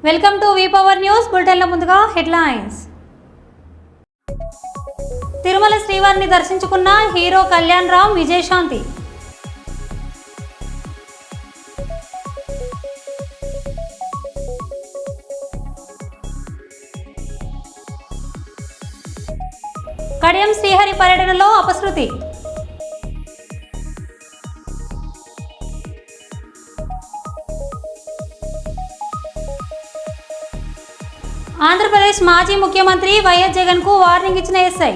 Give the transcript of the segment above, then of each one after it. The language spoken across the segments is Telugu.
Welcome to V power news బులెటిన్ల ముందుగా హెడ్లైన్స్. తిరుమల శ్రీవారిని దర్శించుకున్న హీరో కళ్యాణ్ రామ్ విజయశాంతి. కడియం శ్రీహరి పర్యటనలో అపశృతి. ఆంధ్రప్రదేశ్ మాజీ ముఖ్యమంత్రి వైఎస్ జగన్ కు వార్నింగ్ ఇచ్చిన ఎస్ఐ.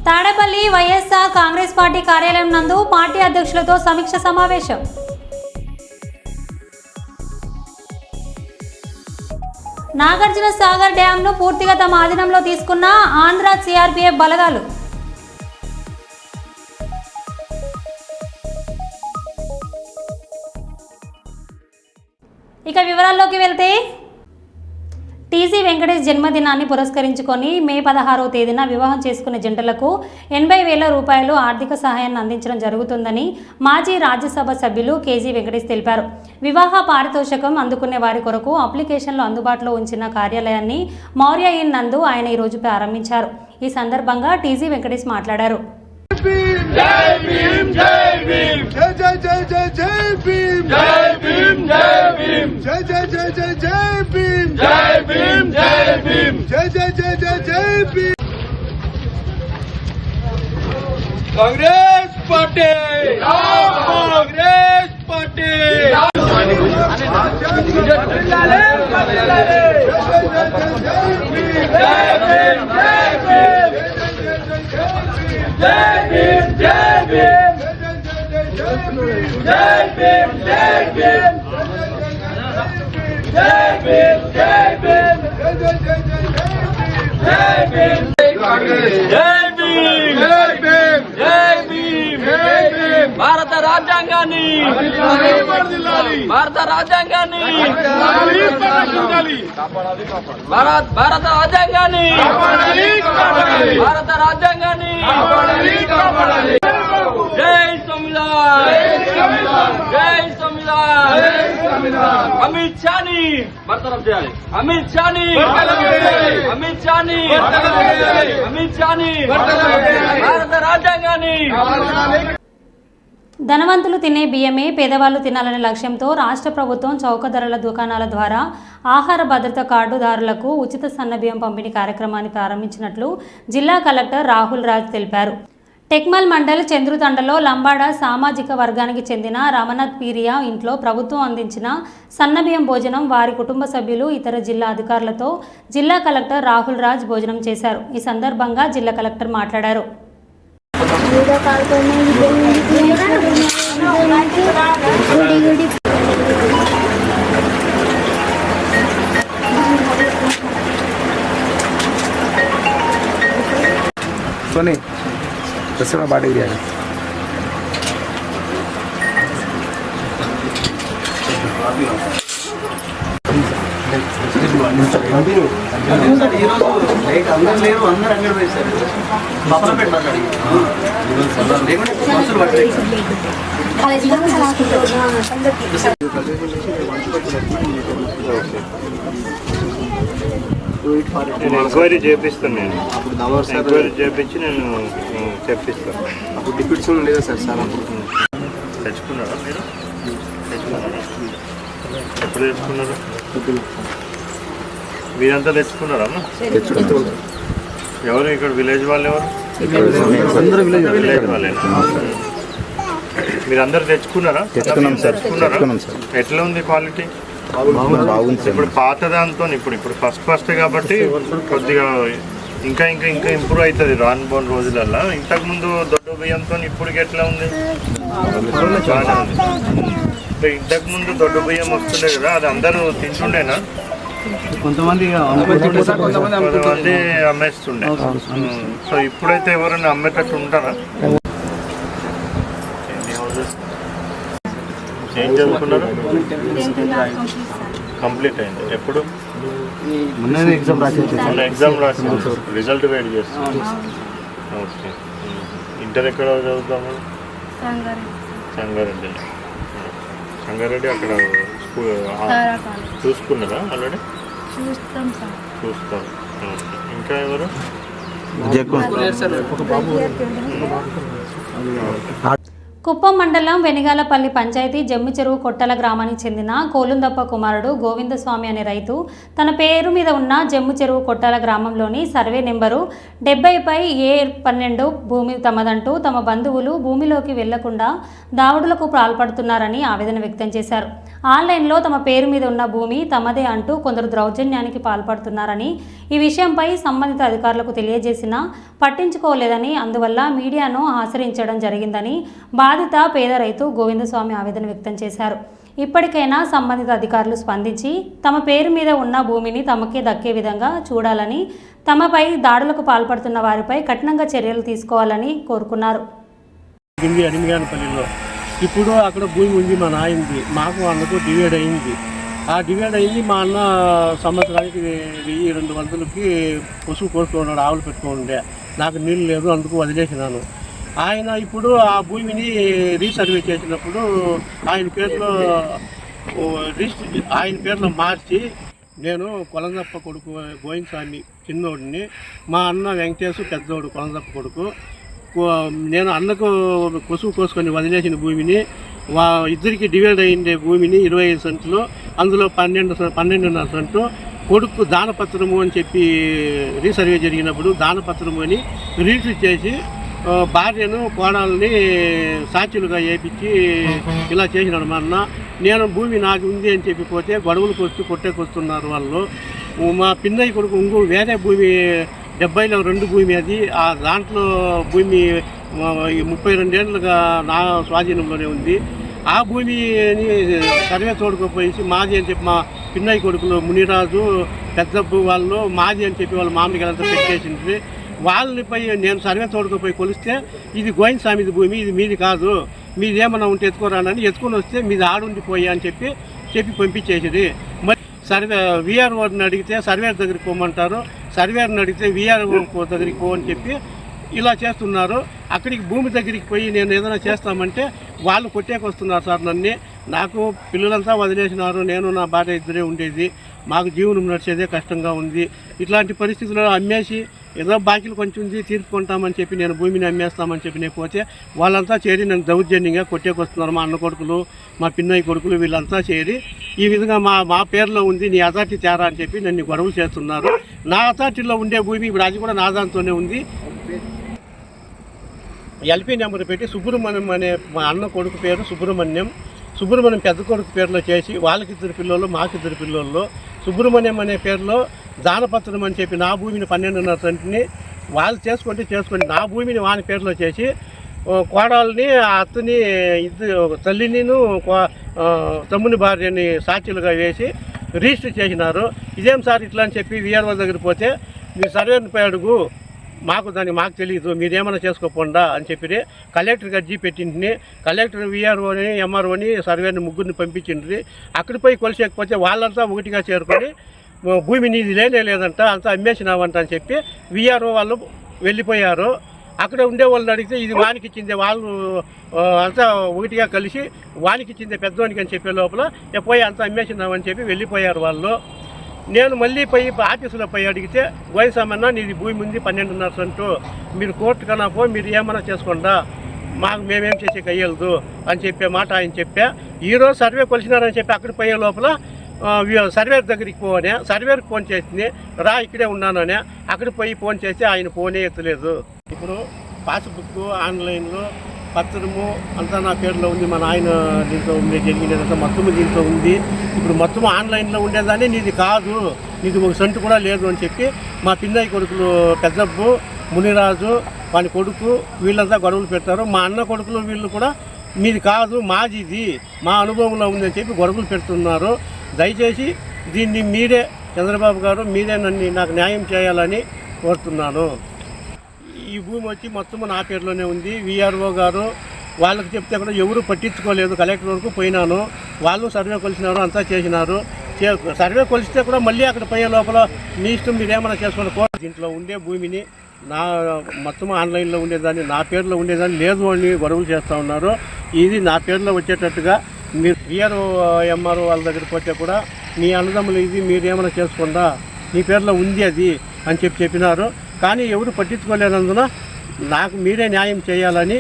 తాడేపల్లి వైఎస్ఆర్ కాంగ్రెస్ పార్టీ కార్యాలయం నందు పార్టీ అధ్యక్షులతో సమీక్ష సమావేశం. నాగార్జున సాగర్ డ్యాంను పూర్తిగా తమ ఆధీనంలో తీసుకున్న ఆంధ్ర సిఆర్పీఎఫ్ బలగాలు. ఇక వివరాల్లోకి వెళ్తే, టీజీ వెంకటేష్ జన్మదినాన్ని పురస్కరించుకొని మే 16వ తేదీన వివాహం చేసుకునే జంటలకు 80,000 రూపాయలు ఆర్థిక సహాయాన్ని అందించడం జరుగుతుందని మాజీ రాజ్యసభ సభ్యులు కేజీ వెంకటేష్ తెలిపారు. వివాహ పారితోషికం అందుకునే వారి కొరకు అప్లికేషన్లు అందుబాటులో ఉంచిన కార్యాలయాన్ని మౌర్య ఇన్ నందు ఆయన ఈరోజు ప్రారంభించారు. ఈ సందర్భంగా టీజీ వెంకటేష్ మాట్లాడారు. कांग्रेस पार्टी, कांग्रेस पार्टी, భారత రాజ్యాంగాన్ని భారత రాజ్యాంగాన్ని భారత రాజ్యాంగాన్ని భారత రాజ్యాంగాన్ని జై సంవిధాన్, జై సంవిధాన్. అమిత్ షాని బర్తరఫ్ చేయాలి, అమిత్ షాని, అమిత్ షాని, అమిత్ షాని, భారత రాజ్యాంగాన్ని. ధనవంతులు తినే బియ్యమే పేదవాళ్లు తినాలనే లక్ష్యంతో రాష్ట్ర ప్రభుత్వం చౌక ధరల దుకాణాల ద్వారా ఆహార భద్రత కార్డుదారులకు ఉచిత సన్నబియ్యం పంపిణీ కార్యక్రమాన్ని ప్రారంభించినట్లు జిల్లా కలెక్టర్ రాహుల్ రాజ్ తెలిపారు. టెక్మల్ మండల్ చంద్రుతండలో లంబాడ సామాజిక వర్గానికి చెందిన రమణత్ పీరియా ఇంట్లో ప్రభుత్వం అందించిన సన్నబియ్యం భోజనం వారి కుటుంబ సభ్యులు ఇతర జిల్లా అధికారులతో జిల్లా కలెక్టర్ రాహుల్ రాజ్ భోజనం చేశారు. ఈ సందర్భంగా జిల్లా కలెక్టర్ మాట్లాడారు. सोने दस बाटे दिया నేను ఎంక్వైరీ చేపిస్తాను. నేను ఎంక్వైరీ చేపించి నేను తెప్పిస్తాను. అప్పుడు డిప్యూటీ లేదా సార్ సార్ అప్పుడు తెచ్చుకున్నారా మీరు? తెచ్చుకున్నారా? ఎప్పుడు తెచ్చుకున్నారు? మీరంతా తెచ్చుకున్నారా? ఎవరు ఇక్కడ విలేజ్ వాళ్ళు? ఎవరు విలేజ్ వాళ్ళేనా? మీరందరూ తెచ్చుకున్నారా? తెచ్చుకున్నారా? ఎట్లా ఉంది క్వాలిటీ? ఇప్పుడు పాత దాంతో ఇప్పుడు ఫస్ట్ కాబట్టి కొద్దిగా ఇంకా ఇంప్రూవ్ అవుతుంది రానుపోని రోజులల్లో. ఇంతకుముందు దొడ్డు బియ్యంతో ఇప్పటికి ఎట్లా ఉంది? బాగానే ఉంది. ఇంతకుముందు దొడ్డు బియ్యం వస్తుండే కదా, అది అందరూ తింటుండేనా? కొంతమంది అమ్మేస్తుండే. సో ఇప్పుడైతే ఎవరైనా అమ్మేటట్టు ఉంటారా? ఏం చదువుకున్నారు? కంప్లీట్ అయింది. ఎప్పుడు? ఎగ్జామ్ రాసి రిజల్ట్ వెయిట్ చేస్తాం. ఓకే. ఇంటర్ ఎక్కడ చదువుతాము? సంగారెడ్డి. సంగారెడ్డి అక్కడ చూసుకున్నారా ఆల్రెడీ? చూస్తాం సార్. చూస్తారు. ఇంకా ఎవరు? కుప్పం మండలం వెనిగాలపల్లి పంచాయతీ జమ్మి చెరువు కొట్టల గ్రామానికి చెందిన కోలుందప్ప కుమారుడు గోవిందస్వామి అనే రైతు తన పేరు మీద ఉన్న జమ్మి చెరువు కొట్టల గ్రామంలోని సర్వే నెంబరు 70/A12 భూమి తమదంటూ తమ బంధువులు భూమిలోకి వెళ్లకుండా దావుడులకు పాల్పడుతున్నారని ఆవేదన వ్యక్తం చేశారు. ఆన్లైన్లో తమ పేరు మీద ఉన్న భూమి తమదే అంటూ కొందరు దౌర్జన్యానికి పాల్పడుతున్నారని, ఈ విషయంపై సంబంధిత అధికారులకు తెలియజేసినా పట్టించుకోలేదని, అందువల్ల మీడియాను ఆశ్రయించడం జరిగిందని బాధిత పేద రైతు గోవిందస్వామి ఆవేదన వ్యక్తం చేశారు. ఇప్పటికైనా సంబంధిత అధికారులు స్పందించి తమ పేరు మీద ఉన్న భూమిని తమకే దక్కే విధంగా చూడాలని, తమపై దాడులకు పాల్పడుతున్న వారిపై కఠినంగా చర్యలు తీసుకోవాలని కోరుకున్నారు. ఇప్పుడు అక్కడ భూమి ఉంది, మా నాయనది. మాకు అన్నకు డివైడ్ అయింది. ఆ డివైడ్ అయింది మా అన్న సంవత్సరానికి 1200కి పశువు కోసుకున్నాడు, ఆవులు పెట్టుకుండే. నాకు నీళ్ళు లేదు, అందుకు వదిలేసినాను. ఆయన ఇప్పుడు ఆ భూమిని రీసర్వే చేసినప్పుడు ఆయన పేరులో మార్చి, నేను కొలందప్ప కొడుకు గోవిందస్వామి చిన్నోడిని, మా అన్న వెంకటేశు పెద్దోడు కొలందప్ప కొడుకు. నేను అన్నకు పశువు కోసుకొని వదిలేసిన భూమిని ఇద్దరికి డివైడ్ అయ్యిండే భూమిని 25 సెంట్లు, అందులో 12.5 సెంటు కొడుకు దానపత్రము అని చెప్పి రీసర్వే జరిగినప్పుడు దానపత్రము అని రిజిస్టర్ చేసి భార్యను కోణాలని సాక్షులుగా వేయించి ఇలా చేసినాడు మా అన్న. నేను భూమి నాకు ఉంది అని చెప్పి పోతే గొడవలకు వచ్చి కొట్టేకొస్తున్నారు వాళ్ళు. మా పిన్నయ్య కొడుకు ఇంకో వేరే భూమి 70లో 2 భూమి, అది ఆ దాంట్లో భూమి 32 ఏళ్ళుగా నా స్వాధీనంలోనే ఉంది. ఆ భూమిని సర్వే తోడుకోపోయేసి మాది అని చెప్పి మా పిన్నయ్య కొడుకులు మునిరాజు పెద్దబ్బు వాళ్ళు మాది అని చెప్పి వాళ్ళ మామిడికాయలంతా పెట్టేసింది. వాళ్ళనిపై నేను సర్వే తోడుకోపోయి కొలిస్తే ఇది గోవిందస్వామిది భూమి, ఇది మీది కాదు, మీది ఏమన్నా ఉంటే ఎత్తుకోరానని ఎత్తుకొని వస్తే మీది ఆడుండిపోయా అని చెప్పి పంపించేసింది. మరి సర్వే వీఆర్ఓని అడిగితే సర్వేర్ దగ్గరికి పోమంటారు, సర్వేర్ని అడిగితే వీఆర్ఓ దగ్గరికి పోవని చెప్పి ఇలా చేస్తున్నారు. అక్కడికి భూమి దగ్గరికి పోయి నేను ఏదైనా చేస్తామంటే వాళ్ళు కొట్టేకొస్తున్నారు సార్ నన్ను. నాకు పిల్లలంతా వదిలేసినారు, నేను నా భార్య ఇద్దరే ఉండేది, మాకు జీవనం నడిచేదే కష్టంగా ఉంది. ఇట్లాంటి పరిస్థితుల్లో అమ్మేసి ఏదో బాకీలు కొంచెం ఉంది తీర్పుకుంటామని చెప్పి నేను భూమిని అమ్మేస్తామని చెప్పి నేను పోతే వాళ్ళంతా చేరి నన్ను దౌర్జన్యంగా కొట్టేకొస్తున్నారు. మా అన్న కొడుకులు, మా పిన్నయ్య కొడుకులు వీళ్ళంతా చేరి ఈ విధంగా మా పేరులో ఉంది, నీ అథారిటీ తేరా అని చెప్పి నన్ను గొడవలు చేస్తున్నారు. నా అథారిటీలో ఉండే భూమి ఇప్పుడు అది కూడా నా దాంతోనే ఉంది. ఎల్పీ నెంబర్ పెట్టి సుబ్రహ్మణ్యం అనే మా అన్న కొడుకు పేరు సుబ్రహ్మణ్యం పెద్ద కొడుకు పేరులో చేసి వాళ్ళకి 2 పిల్లలు మాకు 2 పిల్లలు. సుబ్రహ్మణ్యం అనే పేరులో దానపత్రం అని చెప్పి నా భూమిని 12.5 సెంట్ని వాళ్ళు చేసుకోండి నా భూమిని వాని పేరులో చేసి కోడల్ని అత్తని తల్లిని తమ్ముని భార్యని సాక్షులుగా వేసి రిజిస్టర్ చేసినారు. ఇదేం సార్ ఇట్లా అని చెప్పి వీఆర్ఓ దగ్గర పోతే మీ సర్వేపై అడుగు, మాకు తెలియదు, మీరేమైనా చేసుకోకుండా అని చెప్పి కలెక్టర్కి అర్జీ పెట్టింటిని. కలెక్టర్ వీఆర్ఓని ఎంఆర్ఓని సర్వేని ముగ్గురిని పంపించిండ్రి. అక్కడికి పోయి కొలిసేకపోతే వాళ్ళంతా ఒకటిగా చేరుకొని భూమి నీది లేదంట, అంతా అమ్మేసినావంట అని చెప్పి వీఆర్ఓ వాళ్ళు వెళ్ళిపోయారు. అక్కడ ఉండే వాళ్ళని అడిగితే ఇది వానికి ఇచ్చిందే, వాళ్ళు అంతా ఒకటిగా కలిసి వానికి ఇచ్చిందే పెద్దవానికి అని చెప్పే లోపల పోయి అంతా అమ్మేసినామని చెప్పి వెళ్ళిపోయారు వాళ్ళు. నేను మళ్ళీ పోయి ఆఫీసులో పోయి అడిగితే గోవిందస్వామి నీది భూమి ఉంది 12.5 సెంటు, మీరు కోర్టు కన్నా పో, మీరు ఏమైనా చేసుకోండా, మాకు మేమేం చేసే కయ్యలదు అని చెప్పే మాట ఆయన చెప్పా. ఈరోజు సర్వే కొలిసినారని చెప్పి అక్కడికి పోయే లోపల సర్వేర్ దగ్గరికి పోనే, సర్వేర్కి ఫోన్ చేసింది, రా ఇక్కడే ఉన్నాననే. అక్కడికి పోయి ఫోన్ చేస్తే ఆయన ఫోనే ఎత్తలేదు. ఇప్పుడు పాస్బుక్ ఆన్లైన్లో పత్రము అంతా నా పేరులో ఉంది, మా నాయన దీంట్లో ఉండే జరిగినదంతా మొత్తము దీంట్లో ఉంది. ఇప్పుడు మొత్తం ఆన్లైన్లో ఉండేదాన్ని నీది కాదు, నీది 1 సెంటు కూడా లేదు అని చెప్పి మా పిన్నయ్య కొడుకులు పెద్దబ్బు మునిరాజు వాని కొడుకు వీళ్ళంతా గొడవలు పెట్టారు. మా అన్న కొడుకులు వీళ్ళు కూడా మీది కాదు, మాది ఇది, మా అనుభవంలో ఉందని చెప్పి గొడవలు పెడుతున్నారు. దయచేసి దీన్ని మీరే చంద్రబాబు గారు మీరే నాకు న్యాయం చేయాలని కోరుతున్నాను. ఈ భూమి వచ్చి మొత్తం నా పేరులోనే ఉంది. వీఆర్ఓ గారు వాళ్ళకి చెప్తే కూడా ఎవరు పట్టించుకోలేదు. కలెక్టర్ వరకు పోయినాను, వాళ్ళు సర్వే కొలిసినారు, అంతా చేసినారు. సర్వే కొలిస్తే కూడా మళ్ళీ అక్కడ పోయే లోపల మీ ఇష్టం మీరేమైనా చేసుకోవాలి. దీంట్లో ఉండే భూమిని నా మొత్తం ఆన్లైన్లో ఉండేదాన్ని నా పేరులో ఉండేదాన్ని లేదు అని గొడవలు చేస్తూ ఉన్నారు. ఇది నా పేరులో వచ్చేటట్టుగా మీరు విఆర్ఓ ఎంఆర్ఓ వాళ్ళ దగ్గరికి పోతే కూడా మీ అన్నదమ్ములు ఇది మీరేమైనా చేసుకుందా, నీ పేరులో ఉంది అది అని చెప్పినారు. కానీ ఎవరు పట్టించుకోలేనందున నాకు మీరే న్యాయం చేయాలని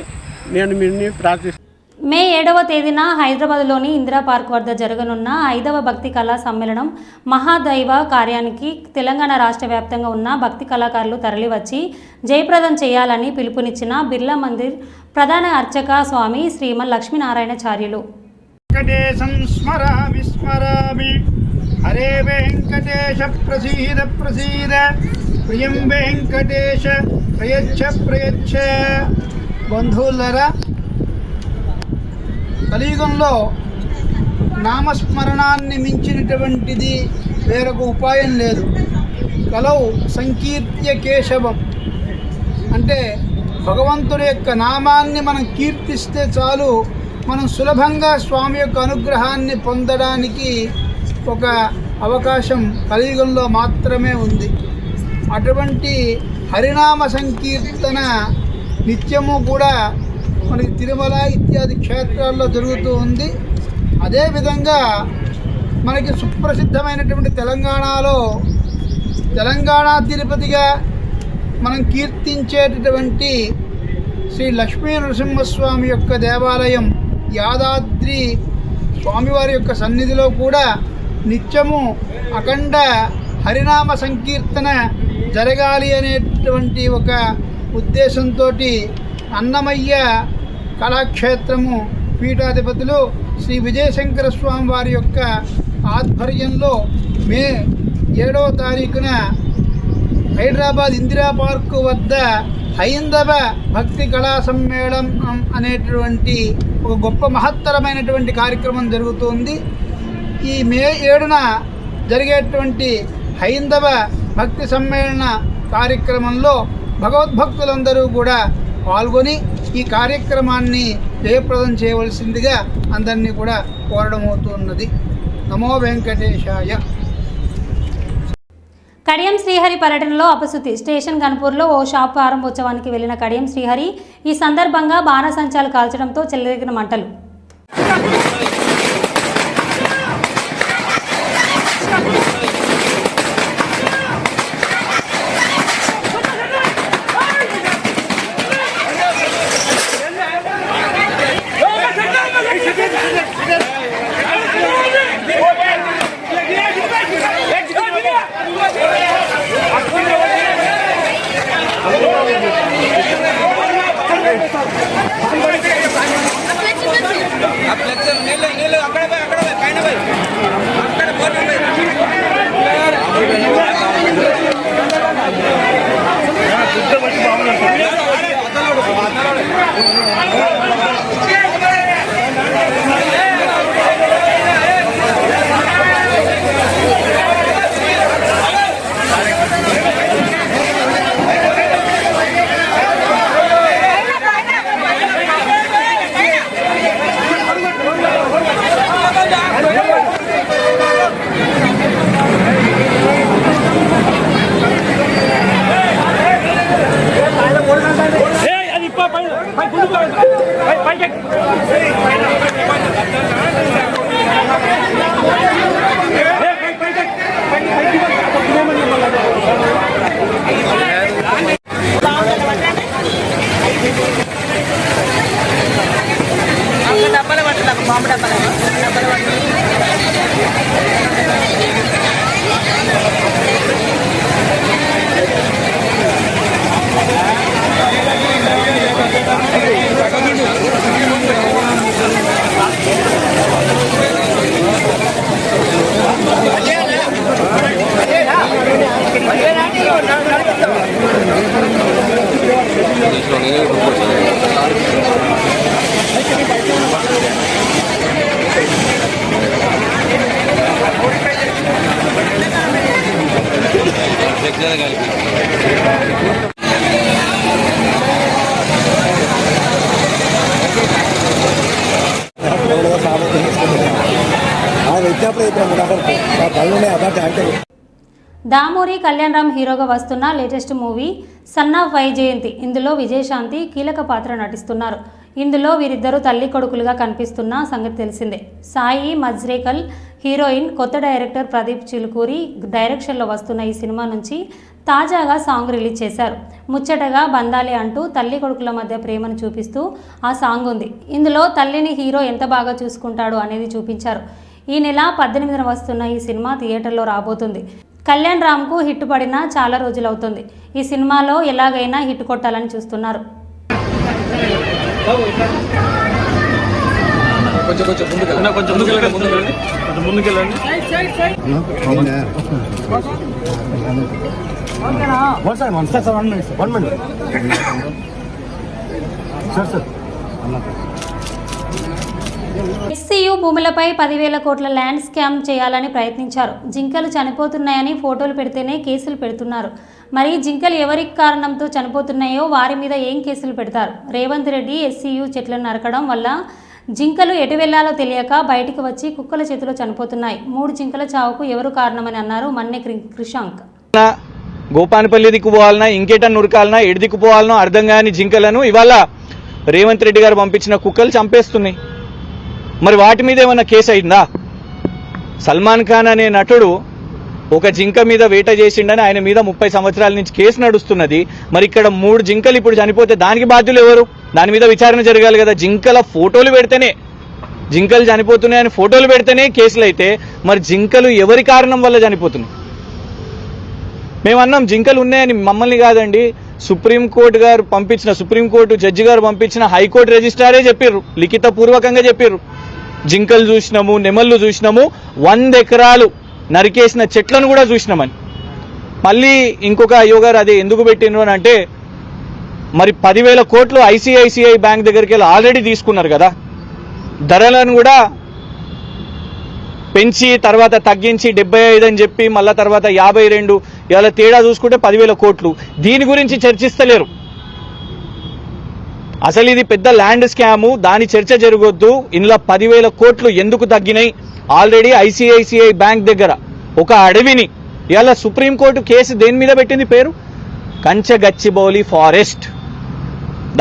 నేను మీరిని ప్రార్థిస్తున్నాను. మే 7వ తేదీన హైదరాబాద్లోని ఇందిరా పార్క్ వద్ద జరగనున్న 5వ భక్తి కళా సమ్మేళనం మహాదైవ కార్యానికి తెలంగాణ రాష్ట్ర వ్యాప్తంగా ఉన్న భక్తి కళాకారులు తరలివచ్చి జయప్రదం చేయాలని పిలుపునిచ్చిన బిర్లా మందిర్ ప్రధాన అర్చక స్వామి శ్రీమన్ లక్ష్మీనారాయణాచార్యులు. వెంకటేశం స్మరామి స్మరామి హరే వెంకటేశ ప్రసీద ప్రసీద ప్రియం వెంకటేశ ప్రయచ్ఛ ప్రయచ్ఛ. బంధువులరా, కలియుగంలో నామస్మరణాన్ని మించినటువంటిది వేరొక ఉపాయం లేదు. కలౌ సంకీర్త్య కేశవం అంటే భగవంతుడి యొక్క నామాన్ని మనం కీర్తిస్తే చాలు, మనం సులభంగా స్వామి యొక్క అనుగ్రహాన్ని పొందడానికి ఒక అవకాశం కలియుగంలో మాత్రమే ఉంది. అటువంటి హరినామ సంకీర్తన నిత్యము కూడా మనకి తిరుమల ఇత్యాది క్షేత్రాల్లో జరుగుతూ ఉంది. అదేవిధంగా మనకి సుప్రసిద్ధమైనటువంటి తెలంగాణలో తెలంగాణ తిరుపతిగా మనం కీర్తించేటటువంటి శ్రీ లక్ష్మీ నరసింహస్వామి యొక్క దేవాలయం యాదాద్రి స్వామివారి యొక్క సన్నిధిలో కూడా నిత్యము అఖండ హరినామ సంకీర్తన జరగాలి అనేటువంటి ఒక ఉద్దేశంతో అన్నమయ్య కళాక్షేత్రము పీఠాధిపతులు శ్రీ విజయశంకర స్వామి వారి యొక్క ఆధ్వర్యంలో మే 7వ తారీఖున హైదరాబాద్ ఇందిరా పార్కు వద్ద హైందవ భక్తి కళా సమ్మేళనం అనేటువంటి ఒక గొప్ప మహత్తరమైనటువంటి కార్యక్రమం జరుగుతుంది. ఈ మే 7న జరిగేటువంటి హైందవ భక్తి సమ్మేళన కార్యక్రమంలో భగవద్భక్తులందరూ కూడా పాల్గొని ఈ కార్యక్రమాన్ని జయప్రదం చేయవలసిందిగా అందరినీ కూడా కోరడం అవుతున్నది. నమో వెంకటేశాయ. కడియం శ్రీహరి పర్యటనలో అపశృతి. స్టేషన్ గన్పూర్లో ఓ షాప్ ప్రారంభోత్సవానికి వెళ్లిన కడియం శ్రీహరి ఈ సందర్భంగా బాణసంచాలు కాల్చడంతో చెలరేగిన మంటలు. దామూరి కళ్యాణ్ రామ్ హీరోగా వస్తున్న latest movie son of Vyjayanthi. ఇందులో విజయశాంతి కీలక పాత్ర నటిస్తున్నారు. ఇందులో వీరిద్దరూ తల్లి కొడుకులుగా కనిపిస్తున్న సంగతి తెలిసిందే. సాయి మజ్రేకల్ హీరోయిన్, కొత్త డైరెక్టర్ ప్రదీప్ చిలుకూరి డైరెక్షన్లో వస్తున్న ఈ సినిమా నుంచి తాజాగా సాంగ్ రిలీజ్ చేశారు. ముచ్చటగా బందాలి అంటూ తల్లి కొడుకుల మధ్య ప్రేమను చూపిస్తూ ఆ సాంగ్ ఉంది. ఇందులో తల్లిని హీరో ఎంత బాగా చూసుకుంటాడు అనేది చూపించారు. ఈ నెల 18న వస్తున్న ఈ సినిమా థియేటర్లో రాబోతుంది. కళ్యాణ్ రామ్కు హిట్ పడినా చాలా రోజులవుతుంది. ఈ సినిమాలో ఎలాగైనా హిట్ కొట్టాలని చూస్తున్నారు. ఎస్సీయూ భూములపై 10,000 కోట్ల ల్యాండ్ స్కామ్ చేయాలని ప్రయత్నించారు. జింకలు చనిపోతున్నాయని ఫోటోలు పెడితేనే కేసులు పెడుతున్నారు. మరి జింకలు ఎవరి కారణంతో చనిపోతున్నాయో వారి మీద ఏం కేసులు పెడతారు? రేవంత్ రెడ్డి ఎస్సీయూ చెట్లను నరకడం వల్ల జింకలు ఎటు వెళ్లాలో తెలియక బయటికి వచ్చి కుక్కల చేతిలో చనిపోతున్నాయి. 3 జింకల చావుకు ఎవరు కారణమని అన్నారు మన్నె క్రిషాంక్. గోపానపల్లి దిక్కుపోవాలన్నా, ఇంకేటన్నా ఉరకాలన్నా, ఎటు దిక్కుపోవాలనో అర్థం కాని జింకలను ఇవాళ రేవంత్ రెడ్డి గారు పంపించిన కుక్కలు చంపేస్తున్నాయి. మరి వాటి మీద ఏమన్నా కేసు అయిందా? సల్మాన్ ఖాన్ అనే నటుడు ఒక జింక మీద వేట చేసిండని ఆయన మీద 30 సంవత్సరాల నుంచి కేసు నడుస్తున్నది. మరి ఇక్కడ 3 జింకలు ఇప్పుడు చనిపోతే దానికి బాధ్యులు ఎవరు? దాని మీద విచారణ జరగాలి కదా. జింకల ఫోటోలు పెడితేనే, జింకలు చనిపోతున్నాయని ఫోటోలు పెడితేనే కేసులు అయితే మరి జింకలు ఎవరి కారణం వల్ల చనిపోతున్నాయి? మేమన్నాం జింకలు ఉన్నాయని, మమ్మల్ని కాదండి, సుప్రీంకోర్టు గారు పంపించిన, సుప్రీంకోర్టు జడ్జి గారు పంపించిన హైకోర్టు రిజిస్ట్రారే చెప్పారు, లిఖిత పూర్వకంగా చెప్పారు. జింకలు చూసినాము, నెమళ్ళు చూసినాము, 100 ఎకరాలు నరికేసిన చెట్లను కూడా చూసినామని. మళ్ళీ ఇంకొక అయ్యో గారు అదే ఎందుకు పెట్టినరు అని అంటే, మరి 10,000 కోట్లు ఐసిఐసిఐ బ్యాంక్ దగ్గరికి వెళ్ళి ఆల్రెడీ తీసుకున్నారు కదా, ధరలను కూడా పెంచి తర్వాత తగ్గించి 75 అని చెప్పి మళ్ళా తర్వాత 52, ఇవాళ తేడా చూసుకుంటే 10,000 కోట్లు. దీని గురించి చర్చిస్తలేరు. అసలు ఇది పెద్ద ల్యాండ్ స్కాము, దాని చర్చ జరగొద్దు. ఇందులో 10,000 కోట్లు ఎందుకు తగ్గినాయి? ఆల్రెడీ ఐసిఐసిఐ బ్యాంక్ దగ్గర ఒక అడవిని ఇవాళ సుప్రీంకోర్టు కేసు దేని మీద పెట్టింది? పేరు కంచగచ్చిబౌలి ఫారెస్ట్,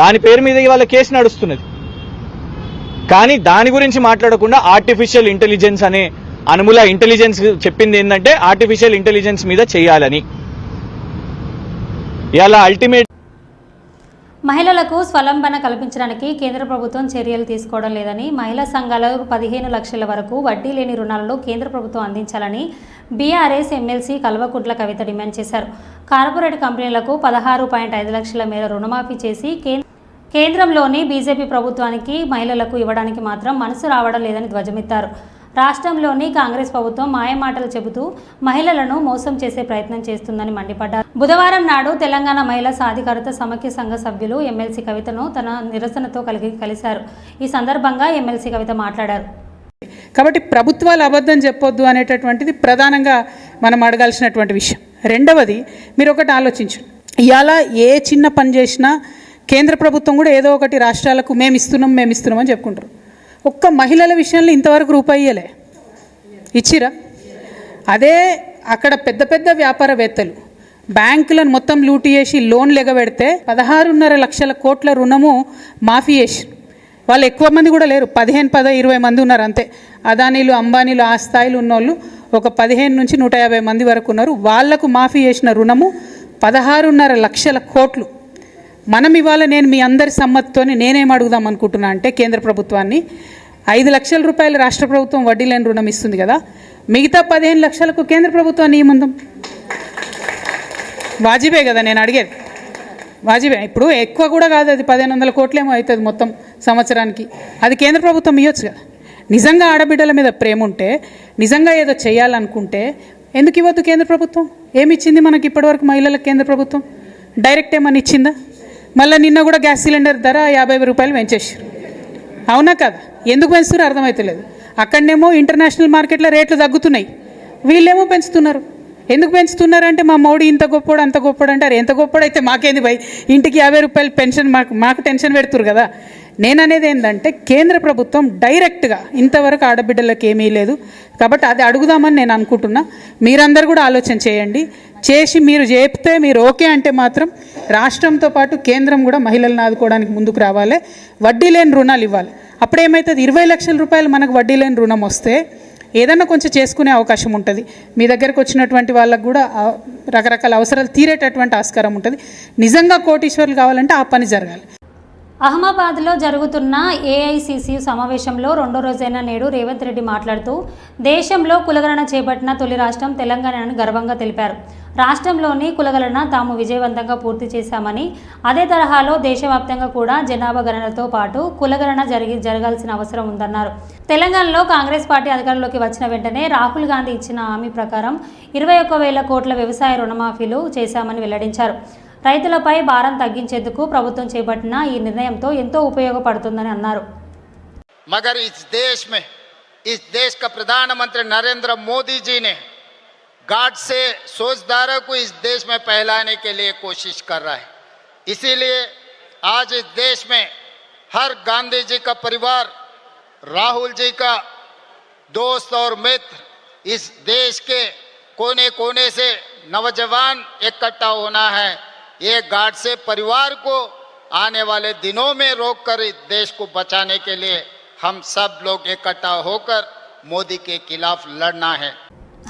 దాని పేరు మీద ఇవాళ కేసు నడుస్తున్నది. కానీ దాని గురించి మాట్లాడకుండా ఆర్టిఫిషియల్ ఇంటెలిజెన్స్ అనే అనుముల ఇంటెలిజెన్స్ చెప్పింది ఏంటంటే ఆర్టిఫిషియల్ ఇంటెలిజెన్స్ మీద చేయాలని. ఇలా అల్టిమేట్ మహిళలకు స్వలంబన కల్పించడానికి కేంద్ర ప్రభుత్వం చర్యలు తీసుకోవడం లేదని, మహిళా సంఘాలకు 15 లక్షల వరకు వడ్డీ లేని రుణాలను కేంద్ర ప్రభుత్వం అందించాలని BRS MLC Kalvakuntla Kavitha demand చేశారు. కార్పొరేట్ కంపెనీలకు 16.5 లక్షల మేర రుణమాఫీ చేసి కేంద్రంలోని బీజేపీ ప్రభుత్వానికి మహిళలకు ఇవ్వడానికి మాత్రం మనసు రావడం లేదని ధ్వజమెత్తారు. రాష్ట్రంలోని కాంగ్రెస్ ప్రభుత్వం మాయమాటలు చెబుతూ మహిళలను మోసం చేసే ప్రయత్నం చేస్తుందని మండిపడ్డారు. బుధవారం నాడు తెలంగాణ మహిళా సాధికారత సమైక్య సంఘ సభ్యులు ఎమ్మెల్సీ కవితను తన నిరసనతో కలిశారు. ఈ సందర్భంగా ఎమ్మెల్సీ కవిత మాట్లాడారు. కాబట్టి ప్రభుత్వాలు అబద్ధం చెప్పొద్దు అనేటటువంటిది ప్రధానంగా మనం అడగాల్సినటువంటి విషయం. రెండవది, మీరు ఒకటి ఆలోచించండి, ఇవాళ ఏ చిన్న పని చేసినా కేంద్ర ప్రభుత్వం కూడా ఏదో ఒకటి రాష్ట్రాలకు మేము ఇస్తున్నాం అని చెప్పుకుంటారు. ఒక్క మహిళల విషయంలో ఇంతవరకు రూపాయి ఇయ్యలే, ఇచ్చిరా? అదే అక్కడ పెద్ద పెద్ద వ్యాపారవేత్తలు బ్యాంకులను మొత్తం లూటీ చేసి లోన్లు ఎగబెడితే 16.5 లక్షల కోట్ల రుణము మాఫీ చేసి, వాళ్ళు ఎక్కువ మంది కూడా లేరు, 15-20 మంది ఉన్నారు అంతే. అదానీలు, అంబానీలు, ఆ స్థాయిలు ఉన్నోళ్ళు ఒక 15 నుంచి 150 మంది వరకు ఉన్నారు. వాళ్లకు మాఫీ చేసిన రుణము 16.5 లక్షల కోట్లు. మనం ఇవాళ నేను మీ అందరి సమ్మతితోనే నేనేం అడుగుదాం అనుకుంటున్నా అంటే, కేంద్ర ప్రభుత్వాన్ని 5 లక్షల రూపాయలు రాష్ట్ర ప్రభుత్వం వడ్డీ లేని రుణం ఇస్తుంది కదా, మిగతా 15 లక్షలకు కేంద్ర ప్రభుత్వాన్ని ఇవ్వమందాం. వాజిబే కదా నేను అడిగేది, వాజిబే. ఇప్పుడు ఎక్కువ కూడా కాదు, అది 1500 కోట్లేమో అవుతుంది మొత్తం సంవత్సరానికి. అది కేంద్ర ప్రభుత్వం ఇవ్వచ్చు కదా. నిజంగా ఆడబిడ్డల మీద ప్రేమ ఉంటే, నిజంగా ఏదో చేయాలనుకుంటే ఎందుకు ఇవ్వద్దు కేంద్ర ప్రభుత్వం? ఏమి ఇచ్చింది మనకి ఇప్పటివరకు మహిళలకు కేంద్ర ప్రభుత్వం? డైరెక్ట్ ఏమని ఇచ్చిందా? మళ్ళీ నిన్న కూడా గ్యాస్ సిలిండర్ ధర 50 రూపాయలు పెంచేసారు. అవునా కదా? ఎందుకు పెంచుతారో అర్థమవుతలేదు. అక్కడనేమో ఇంటర్నేషనల్ మార్కెట్లో రేట్లు తగ్గుతున్నాయి, వీళ్ళేమో పెంచుతున్నారు. ఎందుకు పెంచుతున్నారు అంటే, మా మోడీ ఇంత గొప్పోడు అంత గొప్పోడు అంటారు. ఎంత గొప్పోడైతే మాకేంది భయ్, ఇంటికి 50 రూపాయలు పెన్షన్ మాకు టెన్షన్ పెడుతురు కదా. నేననేది ఏంటంటే, కేంద్ర ప్రభుత్వం డైరెక్ట్గా ఇంతవరకు ఆడబిడ్డలకు ఏమీ లేదు కాబట్టి అది అడుగుదామని నేను అనుకుంటున్నా. మీరందరూ కూడా ఆలోచన చేయండి. చేసి మీరు చెప్తే మీరు ఓకే అంటే మాత్రం రాష్ట్రంతో పాటు కేంద్రం కూడా మహిళలను ఆదుకోవడానికి ముందుకు రావాలి. వడ్డీ లేని రుణాలు ఇవ్వాలి. అప్పుడేమవుతుంది, 20 లక్షల రూపాయలు మనకు వడ్డీ లేని రుణం వస్తే ఏదన్నా కొంచెం చేసుకునే అవకాశం ఉంటుంది. మీ దగ్గరకు వచ్చినటువంటి వాళ్ళకు కూడా రకరకాల అవసరాలు తీరేటటువంటి ఆస్కారం ఉంటుంది. నిజంగా కోటీశ్వర్లు కావాలంటే ఆ పని జరగాలి. అహ్మదాబాద్లో జరుగుతున్న ఏఐసిసి సమావేశంలో రెండో రోజైన నేడు రేవంత్ రెడ్డి మాట్లాడుతూ దేశంలో కులగణన చేపట్టిన తొలి రాష్ట్రం తెలంగాణని గర్వంగా తెలిపారు. రాష్ట్రంలోని కులగణన తాము విజయవంతంగా పూర్తి చేశామని, అదే తరహాలో దేశవ్యాప్తంగా కూడా జనాభా గణనతో పాటు కులగణన జరగాల్సిన అవసరం ఉందన్నారు. తెలంగాణలో కాంగ్రెస్ పార్టీ అధికారంలోకి వచ్చిన వెంటనే రాహుల్ గాంధీ ఇచ్చిన హామీ ప్రకారం 21,000 కోట్ల వ్యవసాయ రుణమాఫీలు చేశామని వెల్లడించారు. రైతులపై భారం తగ్గించేందుకు ప్రభుత్వం చేపట్టిన ఈ నిర్ణయంతో ఎంతో ఉపయోగపడుతుందని అన్నారు. मगर इस देश का प्रधानमंत्री नरेंद्र मोदी जी ने गार्ड से सोचदारों को इस देश में फैलाने के लिए कोशिश कर रहा है. इसीलिए आज इस देश में हर गांधी जी का परिवार, राहुल जी का दोस्त और मित्र, इस देश के कोने कोने से नौजवान इकट्ठा होना है. ये गार्ड से परिवार को आने वाले दिनों में रोककर इस देश को बचाने के लिए हम सब लोग इकट्ठा होकर मोदी के खिलाफ लड़ना है.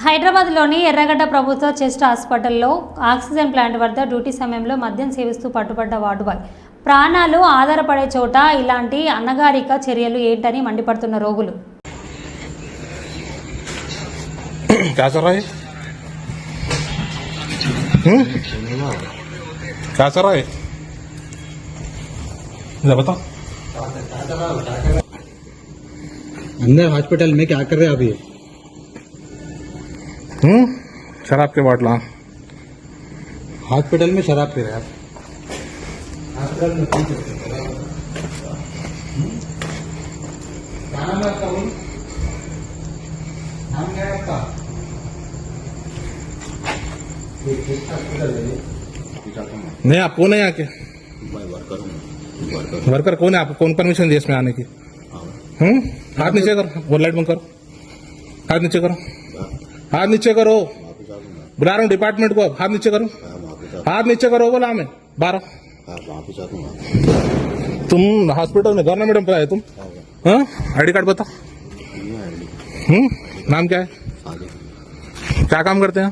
హైదరాబాద్లోని ఎర్రగడ్డ ప్రభుత్వ చెస్ట్ హాస్పిటల్లో ఆక్సిజన్ ప్లాంట్ వద్ద డ్యూటీ సమయంలో మద్యం సేవిస్తూ పట్టుబడ్డ వార్డుబాయ్. ప్రాణాలు ఆధారపడే చోట ఇలాంటి అన్నగారిక చర్యలు ఏంటని మండిపడుతున్న రోగులు. क्या कर रहा है? बता अंदर हॉस्पिटल में क्या कर रहे हैं अभी? शराब के बाटला हॉस्पिटल में शराब पी रहे हैं आप? हॉस्पिटल में कौन से नाम है आपका? नाम क्या है आपका? नहीं, आप कौन है यहाँ के? वर्कर कौन है? आपको कौन परमिशन दी इसमें आने की? हाथ नीचे करो, वो लाइट बंद करो. हाथ नीचे करो, हाथ नीचे करो. बुला रहा हूँ डिपार्टमेंट को. हाथ नीचे करो, हाथ नीचे करो. बोला हमें 12. तुम हॉस्पिटल में गवर्नमेंट एम्प्लॉय है तुम? हाँ, आईडी कार्ड बताओ. नाम क्या है? क्या काम करते हैं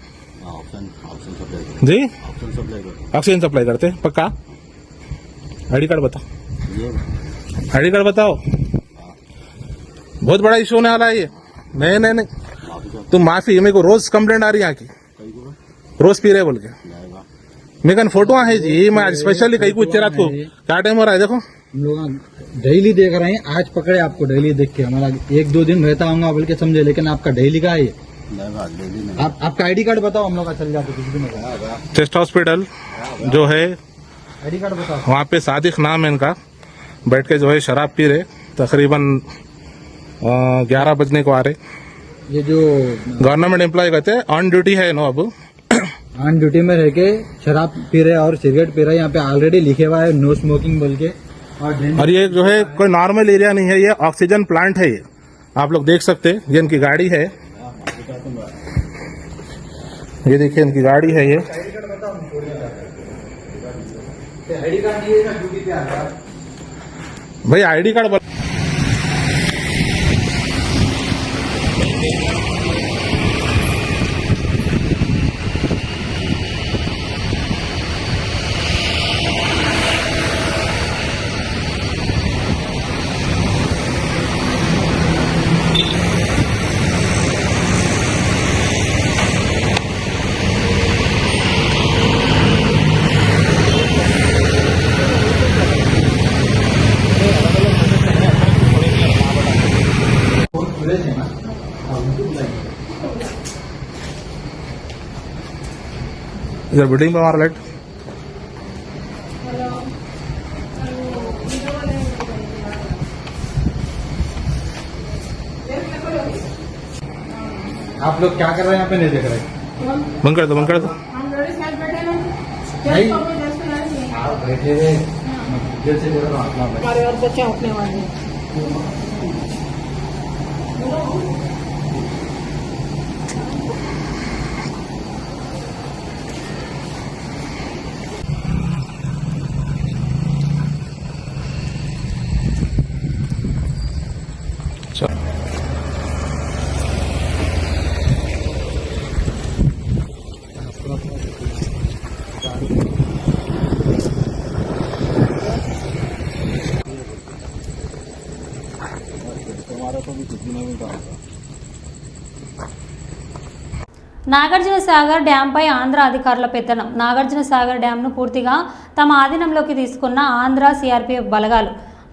जी? ऑक्सीजन सप्लाई करते हैं. पक्का? आईडी कार्ड बताओ. आईडी कार्ड बताओ. बहुत बड़ा इशू होने वाला है ये. नहीं तुम माफी. मेरे को रोज कंप्लेंट आ रही है यहाँ की. रोज पी रहे बोल के. मेरे कन फोटो है जी. मैं स्पेशली कहीं कुछ रात को क्या टाइम हो रहा है देखो. हम लोग डेली देख रहे हैं. आज पकड़े आपको डेली देख के. हमारा 1-2 दिन रहता होगा बोल के समझे, लेकिन आपका डेली का है. आपका आईडी कार्ड बताओ, हम लोग का चल जाते कुछ भी नहीं. चेस्ट हॉस्पिटल जो है, आईडी कार्ड बताओ. वहाँ पे सादिक नाम है इनका. बैठ के जो है शराब पी रहे. तकरीबन 11 बजने को आ रहे. ये जो गवर्नमेंट एम्प्लॉय कहते हैं ऑन ड्यूटी है नो. अब ऑन ड्यूटी में रह के शराब पी रहे और सिगरेट पी रहे. यहाँ पे ऑलरेडी लिखे हुआ है नो स्मोकिंग बोल के. और ये जो है कोई नॉर्मल एरिया नहीं है. ये ऑक्सीजन प्लांट है. ये आप लोग देख सकते हैं. ये इनकी गाड़ी है. ये देखिए इनकी गाड़ी है. ये आईडी कार्ड दिए ना ड्यूटी पे आ रहा है. भाई आईडी कार्ड इधर बिल्डिंग पे हमारा लाइट. आप लोग क्या कर रहे हैं यहाँ पे नहीं देख रहे. बंद कर दो, बंद कर दो. नहीं आप बैठे हुए जैसे हमारे और बच्चे उठने वाले. నాగార్జున సాగర్ డ్యాంపై ఆంధ్ర అధికారుల పెత్తనం. నాగార్జున సాగర్ డ్యాంను పూర్తిగా తమ ఆధీనంలోకి తీసుకున్న ఆంధ్ర సిఆర్పీఎఫ్ బలగాలు.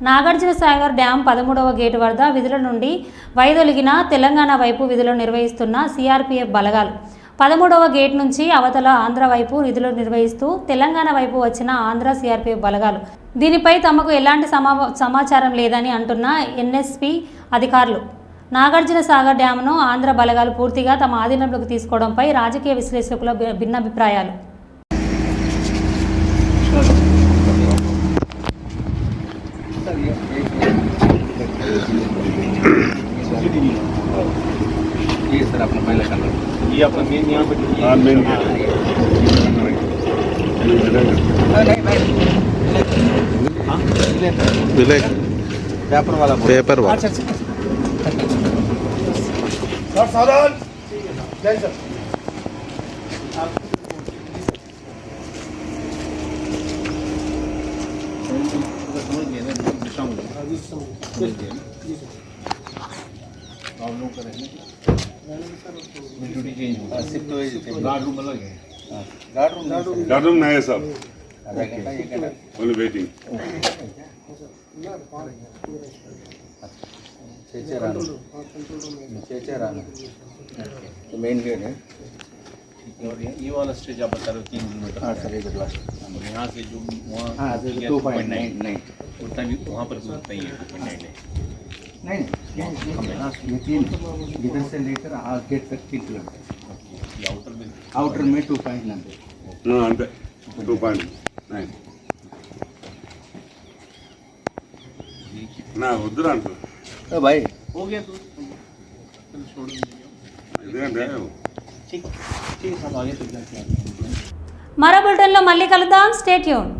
నాగార్జున సాగర్ డ్యాం 13వ గేటు వద్ద విధుల నుండి వైదొలిగిన తెలంగాణ వైపు విధులు నిర్వహిస్తున్న సిఆర్పీఎఫ్ బలగాలు 13వ గేట్ నుంచి అవతల ఆంధ్ర వైపు విధులు నిర్వహిస్తూ తెలంగాణ వైపు వచ్చిన ఆంధ్ర సిఆర్పీఎఫ్ బలగాలు. దీనిపై తమకు ఎలాంటి సమాచారం లేదని అంటున్న ఎన్ఎస్పీ అధికారులు. నాగార్జున సాగర్ డ్యాంను ఆంధ్ర బలగాలు పూర్తిగా తమ ఆధీనంలోకి తీసుకోవడంపై రాజకీయ విశ్లేషకుల భిన్నాభిప్రాయాలు. पेपर वाला गार्ड रूम नहीं है साहब, ओनली वेटिंग. मेन गेट है और ये वाला स्टेज आप बता रहे हो 3 किलोमीटर. हाँ सर, ये लास्ट यहाँ से जो वहाँ 2.9 उतना भी वहाँ पर उतना ही है 2.9. नहीं ये 3 इधर से लेकर गेट तक 3 किलोमीटर. आउटर में 2.9 अंते 2.9 ना उधर अंटू भाई हो गया तो छोड़ इधर ठीक ठीक हम आगे तक जाके మరో బులెటిన్లో మళ్ళీ కలుద్దాం. Stay tune.